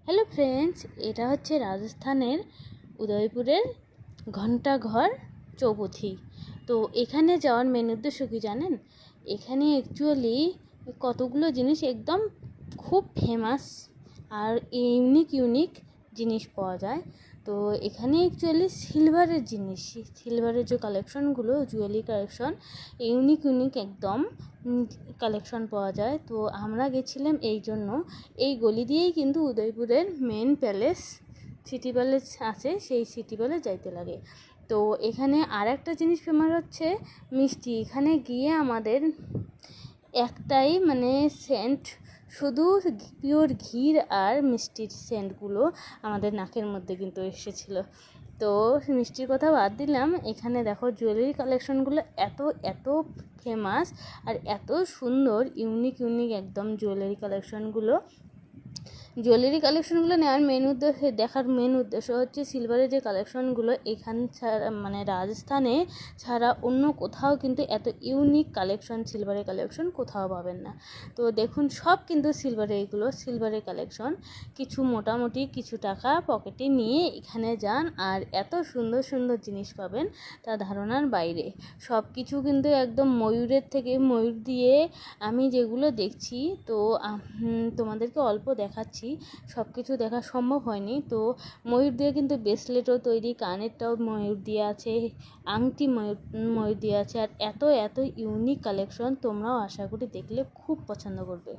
Hello friends, এটা হচ্ছে রাজস্থানের উদয়পুরের ঘণ্টাঘর চৌপথি। তো এখানে যাওয়ার মেন উদ্দেশ্য কি জানেন? এখানে অ্যাকচুয়ালি কতগুলো জিনিস একদম খুব ফেমাস আর ইউনিক জিনিস পাওয়া যায়। তো এখানে অ্যাকচুয়ালি সিলভারের যে কালেকশনগুলো, জুয়েলারি কালেকশন ইউনিক একদম কালেকশন পাওয়া যায়। তো আমরা গেছিলাম এই জন্য। এই গলি দিয়েই কিন্তু উদয়পুরের মেন প্যালেস, সিটি প্যালেস আছে, সেই সিটি প্যালেস যাইতে লাগে। তো এখানে আর একটা জিনিস ফেমাস হচ্ছে মিষ্টি। এখানে গিয়ে আমাদের একটাই সেন্ট, শুধু পিওর ঘির আর মিষ্টির সেন্টগুলো আমাদের নাকের মধ্যে কিন্তু এসেছিলো। তো মিষ্টির কথা বাদ দিলাম, এখানে দেখো জুয়েলারি কালেকশনগুলো এত এত ফেমাস আর এত সুন্দর, ইউনিক একদম জুয়েলারি কালেকশনগুলো নেওয়ার দেখার মেন উদ্দেশ্য হচ্ছে সিলভারের যে কালেকশনগুলো এখান ছাড়া, রাজস্থানে ছাড়া অন্য কোথাও কিন্তু এত ইউনিক কালেকশন, সিলভারের কালেকশন কোথাও পাবেন না। তো দেখুন, সব কিন্তু সিলভারের কালেকশন। কিছু মোটামুটি কিছু টাকা পকেটে নিয়ে এখানে যান আর এত সুন্দর সুন্দর জিনিস পাবেন তা ধারণার বাইরে। সব কিছু কিন্তু একদম ময়ূর দিয়ে আমি যেগুলো দেখছি, তো তোমাদেরকে অল্প দেখাচ্ছি, সব কিছু দেখা সম্ভব হয়নি। তো ময়ূর দিয়ে কিন্তু ব্রেসলেটও তৈরি, কানেরটাও ময়ূর দিয়ে আছে, আংটি ময়ূর দিয়ে আছে, আর এত ইউনিক কালেকশন তোমরাও আশা করি দেখলে খুব পছন্দ করবে।